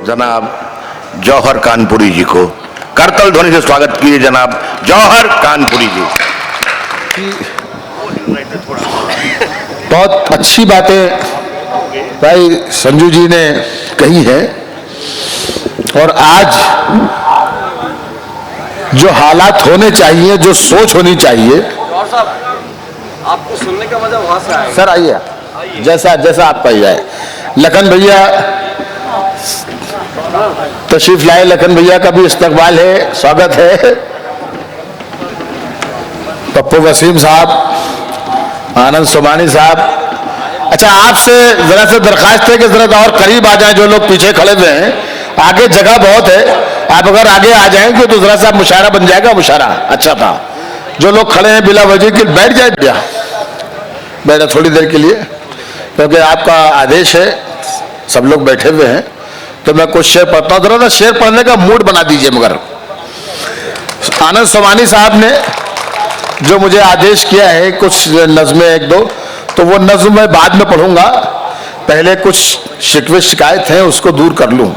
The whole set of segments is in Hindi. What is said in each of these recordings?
जनाब जौहर कानपुरी जी को करतल ध्वनि से स्वागत कीजिए। जनाब जौहर कानपुरी जी। बहुत अच्छी बातें भाई संजू जी ने कही है और आज जो हालात होने चाहिए, जो सोच होनी चाहिए, आपको सुनने का मजा वहां से आएगा। सर आइए, जैसा आपका ही है। लखन भैया तशरीफ लाए, लखन भैया का भी इस्तकबाल है, स्वागत है। पप्पू वसीम साहब, आनंद सोमानी साहब। अच्छा, आपसे जरा से दरखास्त है कि जरा और करीब आ जाएं, जो लोग पीछे खड़े हुए हैं। आगे जगह बहुत है, आप अगर आगे आ जाएंगे तो जरा सा मुशायरा बन जाएगा। मुशायरा अच्छा था। जो लोग खड़े हैं बिला वजह के बैठ जाए, बैठा थोड़ी देर के लिए, क्योंकि आपका आदेश है। सब लोग बैठे हुए हैं तो मैं कुछ शेर पढ़ता हूँ। जरा सा शेर पढ़ने का मूड बना दीजिए। मगर आनंद सोमानी साहब ने जो मुझे आदेश किया है कुछ नज़में एक दो, तो वो नज़्म मैं बाद में पढ़ूंगा। पहले कुछ शिकवे शिकायत हैं उसको दूर कर लूँ।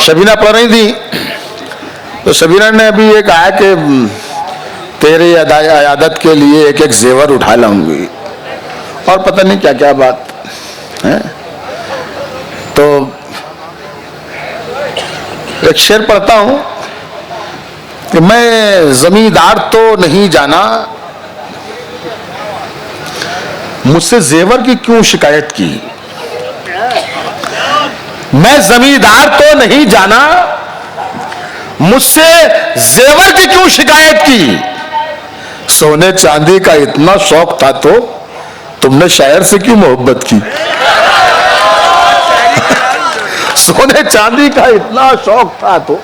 शबीना पढ़ रही थी तो शबीना ने अभी ये कहा कि तेरी आदत के लिए एक एक जेवर उठा लाऊंगी, और पता नहीं क्या क्या बात है। तो एक शेर पढ़ता हूं कि मैं जमींदार तो नहीं जाना, मुझसे जेवर की क्यों शिकायत की। मैं जमींदार तो नहीं जाना, मुझसे जेवर की क्यों शिकायत की। सोने चांदी का इतना शौक था तो तुमने शायर से क्यों मोहब्बत की। सोने चांदी का इतना शौक था तो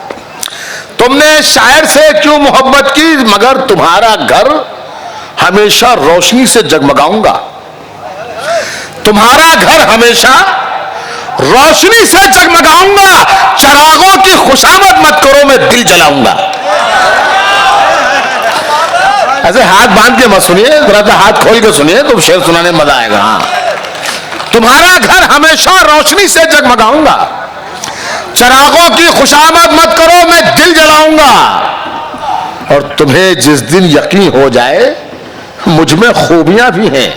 तुमने शायर से क्यों मोहब्बत की। मगर तुम्हारा घर हमेशा रोशनी से जगमगाऊंगा, तुम्हारा घर हमेशा रोशनी से जगमगाऊंगा। चरागों की खुशामद मत करो, मैं दिल जलाऊंगा। ऐसे हाथ बांध के मत सुनिए, जरा सा हाथ खोल के सुनिए तो शेर सुनाने में मजा आएगा। हाँ, तुम्हारा घर हमेशा रोशनी से जगमगाऊंगा, चरागों की खुशामद मत करो, मैं दिल जलाऊंगा। और तुम्हें जिस दिन यकीन हो जाए मुझ में खूबियां भी हैं,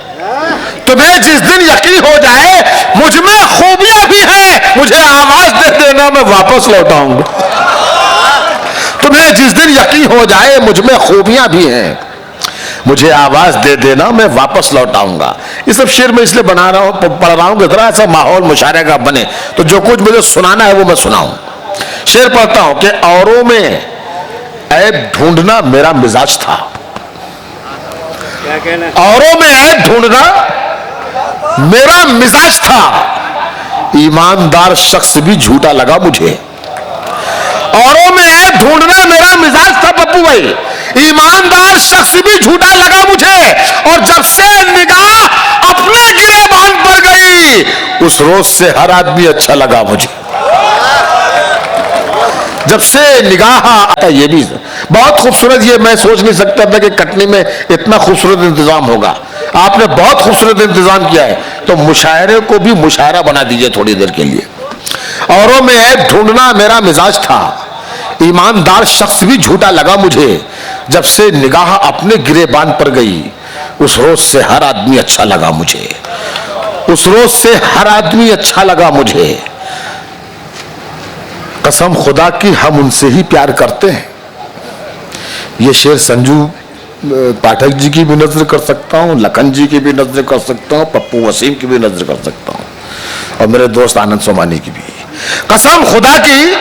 तुम्हें जिस दिन यकीन हो जाए मुझ में खूबियां भी हैं, मुझे आवाज दे देना मैं वापस लौटाऊंगा। तुम्हें जिस दिन यकीन हो जाए मुझ में खूबियां भी हैं, मुझे आवाज दे देना मैं वापस लौटाऊंगा। ये सब शेर में इसलिए बना रहा हूं, पढ़ रहा हूं कि जरा सा माहौल मुशायरे का बने, तो जो कुछ मुझे सुनाना है वो मैं सुनाऊं। शेर पढ़ता हूं कि औरों में ऐब ढूंढना मेरा मिजाज था। औरों में ऐब ढूंढना मेरा मिजाज था, ईमानदार शख्स भी झूठा लगा मुझे। औरों में ऐब ढूंढना मेरा मिजाज था पप्पू भाई, ईमानदार शख्स भी झूठा लगा मुझे। और जब से निगाह अपने गिरेबान पर गई उस रोज से हर आदमी अच्छा लगा मुझे। जब से निगाह, ये भी बहुत खूबसूरत, ये मैं सोच नहीं सकता था कि कटनी में इतना खूबसूरत इंतजाम होगा। आपने बहुत खूबसूरत इंतजाम किया है, तो मुशायरे को भी मुशायरा बना दीजिए थोड़ी देर के लिए। औरों में ऐब ढूंढना मेरा मिजाज था, ईमानदार शख्स भी झूठा लगा मुझे। जब से निगाह अपने गिरेबान पर गई उस रोज से हर आदमी अच्छा लगा मुझे, उस रोज से हर आदमी अच्छा लगा मुझे। कसम खुदा की हम उनसे ही प्यार करते हैं। ये शेर संजू पाठक जी की भी नजर कर सकता हूँ, लखन जी की भी नजर कर सकता हूँ, पप्पू वसीम की भी नजर कर सकता हूँ, और मेरे दोस्त आनंद सोमानी की भी। कसम खुदा की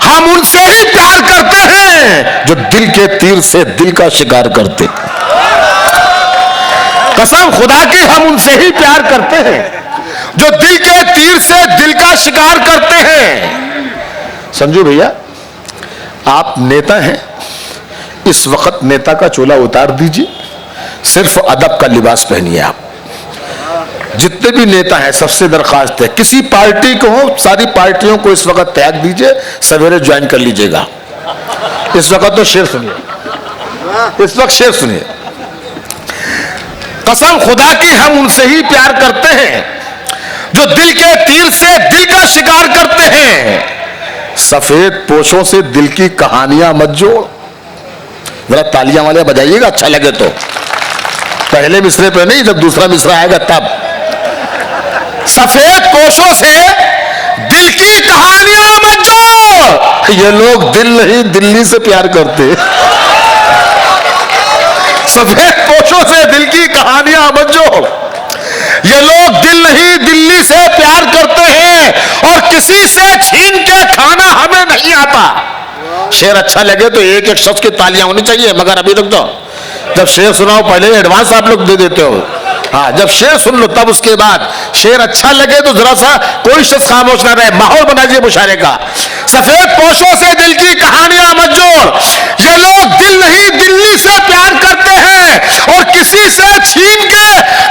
हम उनसे ही प्यार करते हैं जो दिल के तीर से दिल का शिकार करते। कसम खुदा की हम उनसे ही प्यार करते हैं जो दिल के तीर से दिल का शिकार करते हैं। संजू भैया, आप नेता हैं, इस वक्त नेता का चोला उतार दीजिए, सिर्फ अदब का लिबास पहनिए। आप जितने भी नेता हैं सबसे दरखास्त है, किसी पार्टी को हो, सारी पार्टियों को इस वक्त त्याग दीजिए, सवेरे ज्वाइन कर लीजिएगा। इस वक्त तो शेर सुनिए, इस वक्त शेर सुनिए। कसम खुदा की हम उनसे ही प्यार करते हैं जो दिल के तीर से दिल का शिकार करते हैं। सफेद पोशों से दिल की कहानियां मत जोड़। जरा तालियां वाले बजाइएगा अच्छा लगे तो। पहले मिसरे पे नहीं, जब दूसरा मिसरा आएगा तब। सफेद पोशों से दिल की कहानियां मत जोड़। ये लोग दिल नहीं दिल्ली से प्यार करते। सफेद पोशों से दिल की कहानियां मत जोड़। ये लोग दिल नहीं दिल्ली से प्यार करते हैं और किसी से छीन के खाना हमें नहीं आता। शेर अच्छा लगे तो एक एक शख्स की तालियां होनी चाहिए, मगर अभी तक तो जब शेर सुनाओ पहले एडवांस आप लोग दे देते हो। हाँ, जब शेर सुन लो तब उसके बाद शेर अच्छा लगे तो जरा सा कोई शख्स खामोश ना रहे, माहौल बना दीजिए मुशायरे का। सफेद पोशों से दिल की कहानियां मत जोड़। ये लोग दिल नहीं दिल्ली से प्यार करते हैं और किसी से छीन के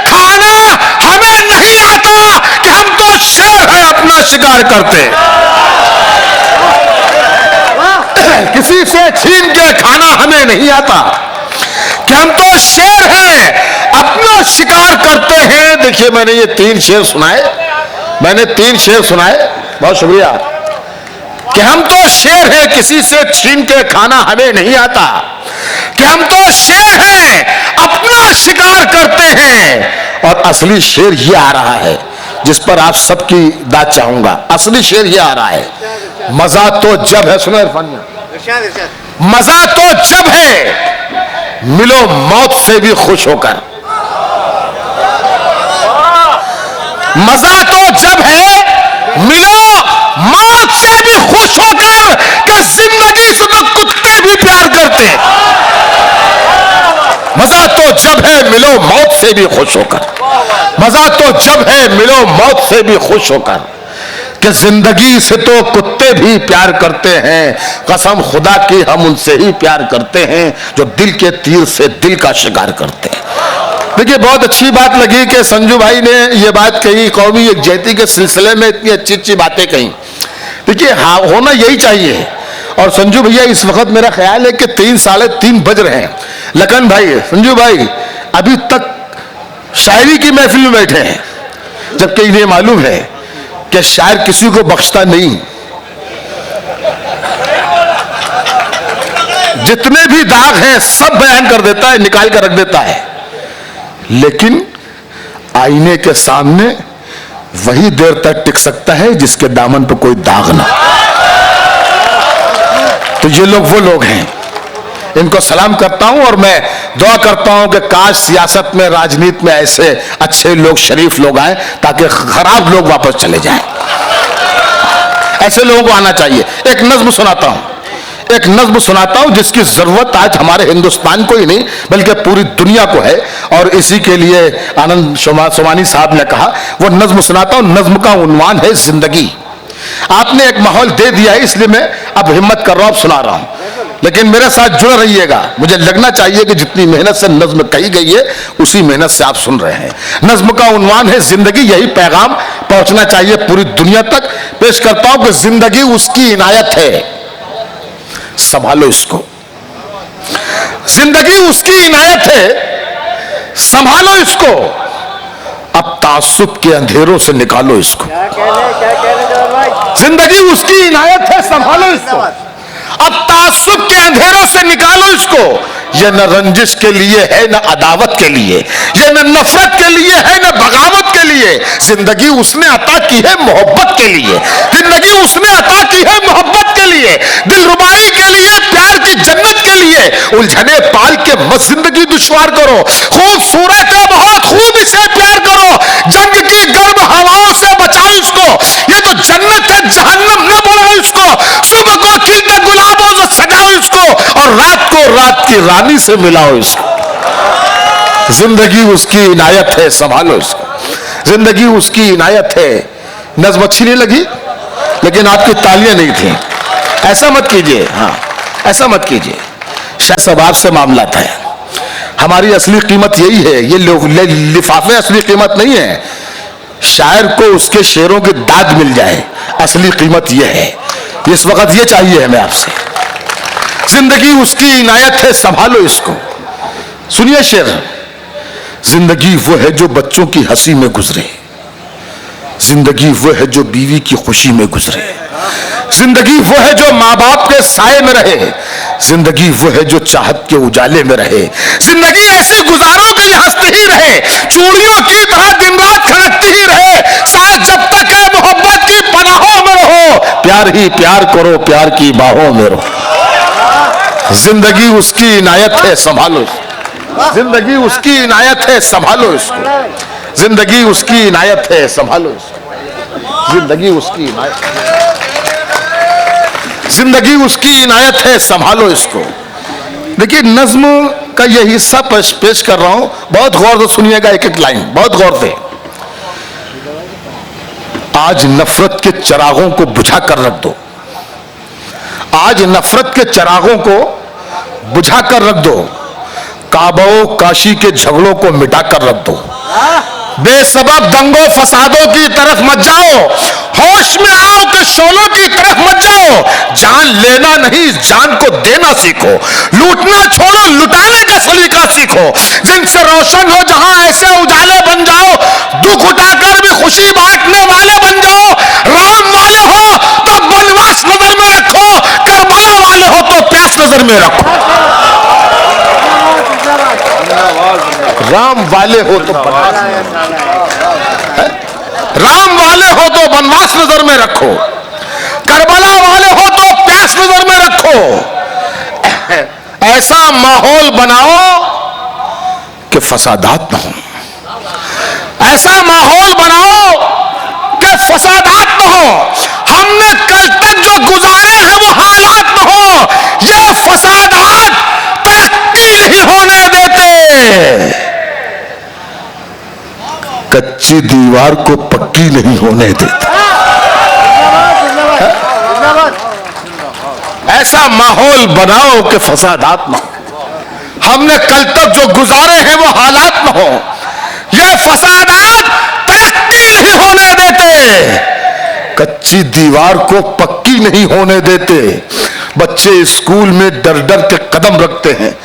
खाना हमें नहीं आता कि हम तो शेर है अपना शिकार करते। किसी से छीन के खाना हमें नहीं आता कि हम तो शेर हैं अपना शिकार करते हैं। देखिए मैंने ये 3 शेर सुनाए, बहुत शुक्रिया। कि हम तो शेर हैं किसी से छीन के खाना हमें नहीं आता, कि हम तो शेर हैं अपना शिकार करते हैं। और असली शेर ये आ रहा है जिस पर आप सबकी दाद चाहूंगा। असली शेर ये आ रहा है, मजा तो जब है, सुनो इरफान, मजा तो जब है मिलो मौत से भी खुश होकर। मजा तो जब है मिलो मौत से भी खुश होकर कि जिंदगी से तो कुत्ते भी प्यार करते। मजा तो जब है मिलो मौत से भी खुश होकर। मजा तो जब है मिलो मौत से भी खुश होकर कि जिंदगी से तो कुत्ते भी प्यार करते हैं। कसम खुदा की हम उनसे ही प्यार करते हैं जो दिल के तीर से दिल का शिकार करते हैं। देखिए बहुत अच्छी बात लगी कि संजू भाई ने ये बात कही, कौमी यकजहती के सिलसिले में इतनी अच्छी अच्छी बातें कही। देखिए हाँ, होना यही चाहिए। और संजू भैया इस वक्त मेरा ख्याल है कि 3 साढ़े 3 बज रहे हैं। लखन भाई, संजू भाई अभी तक शायरी की महफिल में बैठे हैं, जबकि इन्हें मालूम है कि शायर किसी को बख्शता नहीं। जितने भी दाग हैं सब बयान कर देता है, निकाल कर रख देता है, लेकिन आईने के सामने वही देर तक टिक सकता है जिसके दामन पर कोई दाग ना। तो ये लोग वो लोग हैं, इनको सलाम करता हूं और मैं दुआ करता हूं कि काश सियासत में, राजनीति में ऐसे अच्छे लोग, शरीफ लोग आए ताकि खराब लोग वापस चले जाएं। ऐसे लोगों को आना चाहिए। एक नज्म सुनाता हूं जिसकी जरूरत आज हमारे हिंदुस्तान को ही नहीं बल्कि पूरी दुनिया को है, और इसी के लिए आनंद सोमानी साहब ने कहा वो नज्म सुनाता हूं। नज्म का उन्वान है जिंदगी। आपने एक माहौल दे दिया है इसलिए मैं अब हिम्मत कर रहा हूं, सुना रहा हूं, लेकिन मेरे साथ जुड़ रहिएगा। मुझे लगना चाहिए कि जितनी मेहनत से नज्म कही गई है उसी मेहनत से आप सुन रहे हैं। नज्म का उन्वान है जिंदगी। यही पैगाम पहुंचना चाहिए पूरी दुनिया तक। पेश करता हूं कि जिंदगी उसकी इनायत है, संभालो इसको। जिंदगी उसकी इनायत है, संभालो इसको। अब तासुब के अंधेरों से निकालो इसको। जिंदगी उसकी इनायत है, संभालो इसको। अब तासुब के अंधेरों से निकालो इसको। यह न रंजिश के लिए है न अदावत के लिए, यह न नफरत के लिए है न बगावत के लिए। जिंदगी उसने अता की है मोहब्बत के लिए। जिंदगी उसने अता की है मोहब्बत के लिए, दिलरुबाई के लिए, प्यार की जन्नत के लिए। उलझने पाल के मत जिंदगी दुश्वार करो। खूबसूरत है बहुत, खूब इसे प्यार करो। जंग की गर्म हवाओं से बचाओ इसको। ये तो जन्नत है, जहन्नम न बनाओ इसको। सुबह को खिलते गुलाबों से सजाओ इसको और रात को रात की रानी से मिलाओ इसको। जिंदगी उसकी इनायत है, संभालो इसको। जिंदगी उसकी इनायत है। नज्म अच्छी नहीं लगी लेकिन आपकी तालियां नहीं थी। ऐसा मत कीजिए, हाँ ऐसा मत कीजिए। शायद सबाब से मामला है। हमारी असली कीमत यही है, ये लिफाफे असली कीमत नहीं है। शायर को उसके शेरों की दाद मिल जाए, असली कीमत यह है। इस वक्त ये चाहिए हमें आपसे। जिंदगी उसकी इनायत है, संभालो इसको। सुनिए शेर। जिंदगी वो है जो बच्चों की हंसी में गुजरे, जिंदगी वो है जो बीवी की खुशी में गुजरे, जिंदगी वो है जो माँ बाप के साए में रहे, जिंदगी वो है जो चाहत के उजाले में रहे, जिंदगी ऐसी गुजारो कि हंसती ही रहे, चूड़ियों की तरह दिन रात खड़कती ही रहे, साथ जब तक है मोहब्बत की पनाहों में रहो, प्यार ही प्यार करो, प्यार की बाहों में रहो। जिंदगी उसकी इनायत है, संभालो इसको। जिंदगी उसकी इनायत है, संभालो इसको। जिंदगी उसकी इनायत है, संभालो इसको। जिंदगी उसकी इनायत है, जिंदगी उसकी इनायत है, संभालो इसको। देखिए नज्म का ये हिस्सा पेश कर रहा हूं, बहुत गौर से सुनिएगा, एक एक लाइन बहुत गौर से। आज नफरत के चिरागों को बुझा कर रख दो, आज नफरत के चिरागों को बुझा कर रख दो, काबो काशी के झगड़ों को मिटा कर रख दो, बेसबब दंगों फसादों की तरफ मत जाओ, होश में आओ कि शोलों की तरफ मत जाओ, जान लेना नहीं जान को देना सीखो, लूटना छोड़ो लुटाने का सलीका सीखो, जिनसे रोशन हो जहां ऐसे उजाले बन जाओ, दुख उठाकर भी खुशी बांटने वाले बन जाओ, राम वाले हो तो वनवास नजर में रखो, करबला वाले हो तो प्यास नजर में रखो। राम वाले हो तो राम वाले हो तो वनवास नजर में रखो, करबला वाले हो तो प्यास नजर में रखो। ऐसा माहौल बनाओ कि फसादात न हो, ऐसा माहौल बनाओ कि फसादात न हो, हमने कल तक जो गुजारे हैं वो हालात न हो, ये फसादात तरक्की नहीं होने देते, कच्ची दीवार को पक्की नहीं होने देते। ऐसा माहौल बनाओ कि फसादात न हो, हमने कल तक जो गुजारे हैं वो हालात न हो, ये फसादात तरक्की नहीं होने देते, कच्ची दीवार को पक्की नहीं होने देते। बच्चे स्कूल में डर डर के कदम रखते हैं,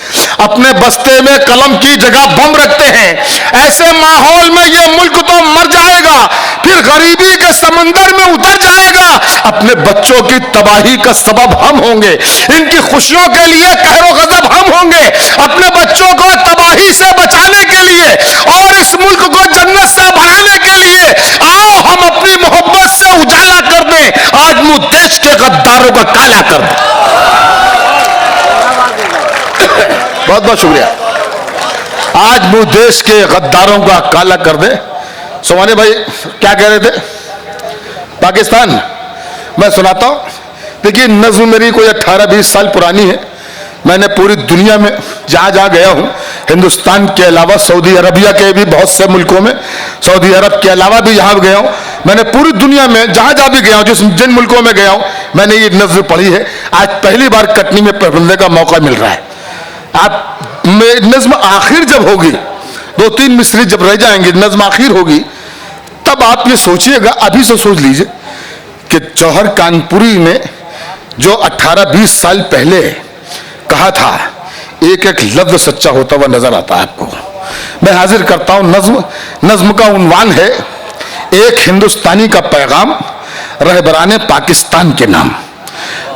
अपने बस्ते में कलम की जगह बम रखते हैं। ऐसे माहौल में ये मुल्क तो मर जाएगा, फिर गरीबी के समंदर में उतर जाएगा। अपने बच्चों की तबाही का सबब हम होंगे, इनकी खुशियों के लिए कहरो गजब हम होंगे। अपने बच्चों को तबाही से बचाने के लिए और इस मुल्क को जन्नत से बनाने के लिए आओ हम अपनी मोहब्बत से उजाला कर दें, आज मुंह देश के गद्दारों का काला कर दें। बहुत बहुत शुक्रिया। आज मुंह देश के गद्दारों का काला कर दे। सोमानी भाई क्या कह रहे थे? पाकिस्तान मैं सुनाता हूं। देखिए नज़्म मेरी कोई 18-20 साल पुरानी है। मैंने पूरी दुनिया में जहां जहां गया हूं, हिंदुस्तान के अलावा सऊदी अरबिया के भी बहुत से मुल्कों में, सऊदी अरब के अलावा भी जहां गया हूं, मैंने पूरी दुनिया में जहां जहां भी गया हूं, जिन मुल्कों में गया हूं, मैंने ये नज़्म पढ़ी है। आज पहली बार कटनी में पढ़ने का मौका मिल रहा है। आप नज़्म आखिर जब होगी, 2-3 मिसरे जब रह जाएंगे, नज़्म आखिर होगी, तब आप ये सोचिएगा, अभी से सोच लीजिए कि जौहर कानपुरी ने जो 18-20 साल पहले कहा था, एक एक लफ्ज सच्चा होता हुआ नजर आता है आपको। मैं हाजिर करता हूं नज़्म का उन्वान है एक हिंदुस्तानी का पैगाम रहबराने पाकिस्तान के नाम।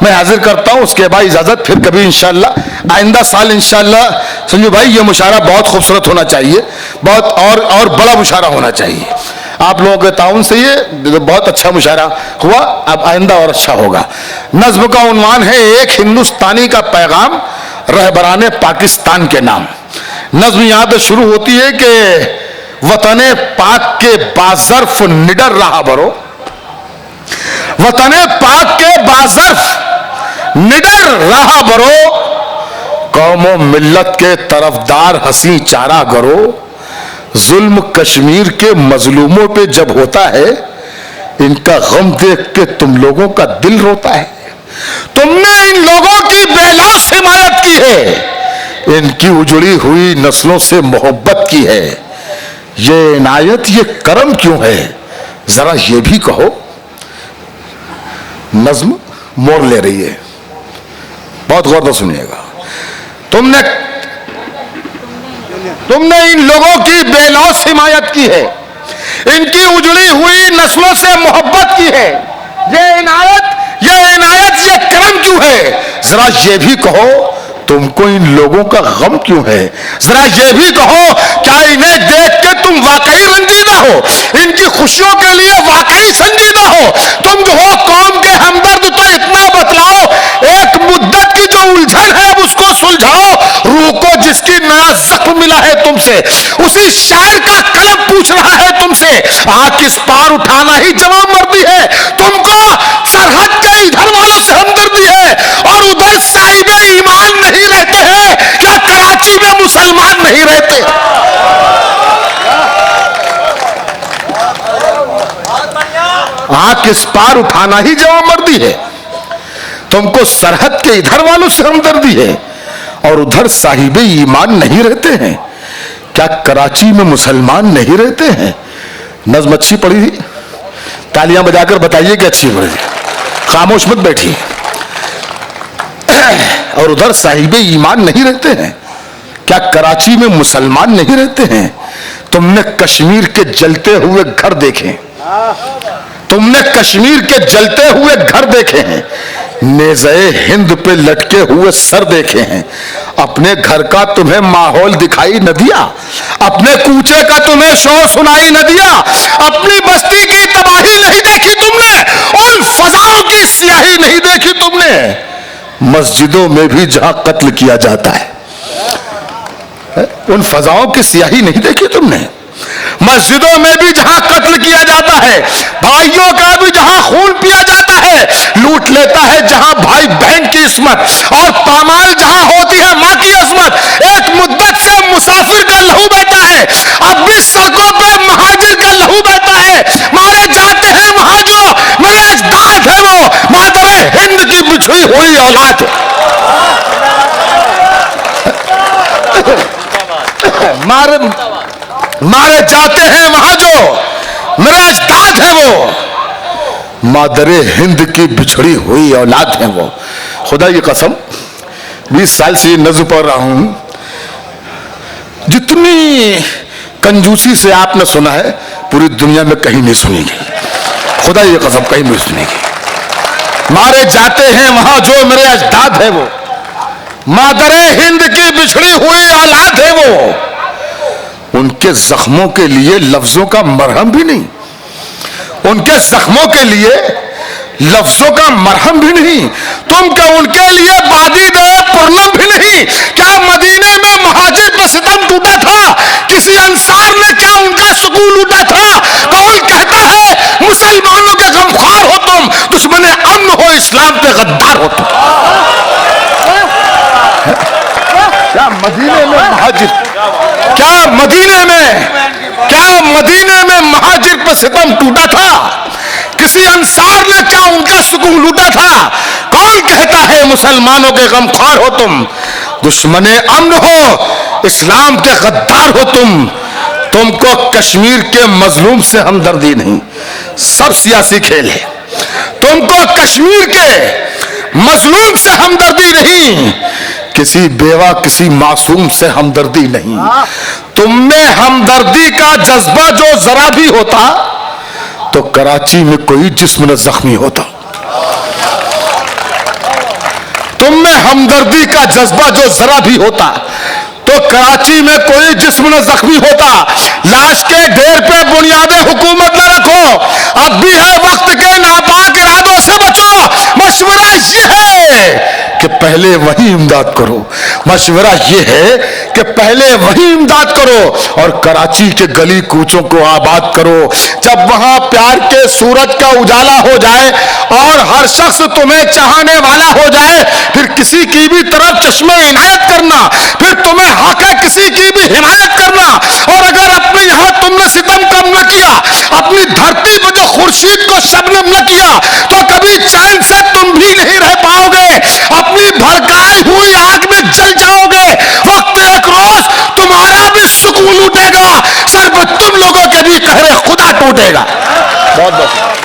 मैं हाजिर करता हूं, उसके बाद इजाजत, फिर कभी इंशाअल्लाह आइंदा साल इंशाअल्लाह संजू भाई ये मुशायरा बहुत खूबसूरत होना चाहिए, बहुत और बड़ा मुशायरा होना चाहिए। आप लोगों के ताउन से ये बहुत अच्छा मुशायरा हुआ, अब आइंदा और अच्छा होगा। नज़्म का उन्वान है एक हिंदुस्तानी का पैगाम रहबराने पाकिस्तान के नाम। नज़्म यहाँ पे शुरू होती है कि वतने पाक के बाज़र्फ निडर रहा बरो, वतने पाक के बाज़र्फ निडर रहा बरो, कौमों मिल्लत के तरफदार हंसी चारा करो, जुल्म कश्मीर के मजलूमों पे जब होता है, इनका गम देख के तुम लोगों का दिल रोता है। तुमने इन लोगों की बेलौस हिमायत की है, इनकी उजड़ी हुई नस्लों से मोहब्बत की है। ये इनायत ये करम क्यों है, जरा ये भी कहो। नज्म मोड़ ले रही है, बहुत गौर से सुनिएगा। तुमने इन लोगों की बेलौस हिमायत की है, इनकी उजड़ी हुई नस्लों से मोहब्बत की है। ये इनायत ये करम क्यों है? जरा ये भी कहो तुमको इन लोगों का गम क्यों है? जरा ये भी कहो क्या इन्हें देख के तुम वाकई रंजीदा हो, इनकी खुशियों के लिए वाकई संजीदा हो? तुम जो हो कौम के हमदर्द तो इतना बतलाओ, एक मुद्दत की जो उलझन है अब उसको सुलझाओ। रूह को जिसकी नया जख्म मिला है तुमसे, उसी शायर का कलम पूछ रहा है तुमसे। आग किस पार उठाना ही जवाब मर्दी है। तुमको सरहद के इधर वालों से हमदर्दी है और उधर साहिबे ईमान नहीं रहते हैं। क्या कराची में मुसलमान नहीं रहते? आग किस पार उठाना ही जवाबमर्दी है। तुमको सरहद के इधर वालों से हमदर्दी है और उधर साहिबे ईमान नहीं रहते हैं। क्या कराची में मुसलमान नहीं रहते हैं? नज्म अच्छी पढ़ी थी, तालियां बजाकर बताइए कि अच्छी पढ़ी थी, खामोश मत बैठिए। और उधर साहिबे ईमान नहीं रहते हैं। क्या कराची में मुसलमान नहीं रहते हैं? तुमने कश्मीर के जलते हुए घर देखे, तुमने कश्मीर के जलते हुए घर देखे हैं, नेज़े हिंद पे लटके हुए सर देखे हैं। अपने घर का तुम्हें माहौल दिखाई न दिया, अपने कूचे का तुम्हें शोर सुनाई न दिया, अपनी बस्ती की तबाही नहीं देखी तुमने, उन फजाओं की स्याही नहीं देखी तुमने, मस्जिदों में भी जहां कत्ल किया जाता है उन फजाओं की स्याही नहीं देखी तुमने, मस्जिदों में भी जहां कत्ल किया जाता है, भाइयों का भी जहां खून पिया जाता है, लूट लेता है जहां भाई बहन की इस्मत और पामाल जहां होती है मां की इस्मत। एक मुद्दत से मुसाफिर का लहू बहता है, अब भी सड़कों पे महाजिर का लहू बहता है। मारे जाते हैं वहां जो मेरे अजदाद है, वो मादरे हिंद की बिछड़ी हुई औलाद मारे जाते हैं वहां जो मेरे अजदाद है, वो मादरे हिंद की बिछड़ी हुई औलाद है वो। खुदा की कसम 20 साल से ये नज़्म पढ़ रहा हूं, जितनी कंजूसी से आपने सुना है पूरी दुनिया में कहीं नहीं सुनी गई। खुदा की कसम कहीं नहीं सुनी गई। मारे जाते हैं वहां जो मेरे अजदाद है, वो मादरे हिंद की बिछड़ी हुई औलाद है वो। उनके जख्मों के लिए लफ्जों का मरहम भी नहीं, उनके जख्मों के लिए लफ्जों का मरहम भी नहीं। तुम क्या उनके लिए बादी दे पुरनम भी नहीं। क्या मदीने में महाजिर पर सितम टूटा था? किसी अंसार ने क्या उनका सुकून लूटा था? कौन कहता है मुसलमानों के गमख्वार हो तुम, दुश्मन अमन हो इस्लाम के गद्दार हो तुम। क्या मदीने में महाजिर, क्या मदीने में महाजिर पर सितम टूटा था? किसी अंसार ने क्या उनका सुकून लूटा था? कौन कहता है मुसलमानों के गमख्वार हो तुम, दुश्मने अमन हो इस्लाम के गद्दार हो तुम। तुमको कश्मीर के मजलूम से हमदर्दी नहीं, सब सियासी खेल है। तुमको कश्मीर के मजलूम से हमदर्दी नहीं, किसी बेवा किसी मासूम से हमदर्दी नहीं। तुम में हमदर्दी का जज्बा जो जरा भी होता तो कराची में कोई जिस्म न जख्मी होता। तुम में हमदर्दी का जज्बा जो जरा भी होता तो कराची में कोई जिस्म न जख्मी होता। लाश के ढेर पे बुनियादे हुकूमत न रखो, अब भी है वक्त के नापाक इरादों से बचो। मशवरा ये है कि पहले वही इमदाद करो, मशवरा ये है कि पहले वही इमदाद करो और कराची के गली कूचों को आबाद करो। जब वहां प्यार के सूरज का उजाला हो जाए और हर शख्स तुम्हें चाहने वाला हो जाए, फिर किसी की भी तरफ चश्मे इनायत करना, फिर तुम्हें हक है किसी की भी हिमायत करना। और अगर अपने यहां तुमने सितम कम न किया, अपनी धरती पर जो खुर्शीद को शबनम न किया, तो कभी चैन से तुम भी नहीं रह पाओगे, अपनी भड़काई हुई आग में जल जाओगे। वक्त एक रोज तुम्हारा भी सुकून उठेगा, सर पर तुम लोगों के भी कहरे खुदा टूटेगा। बहुत बहुत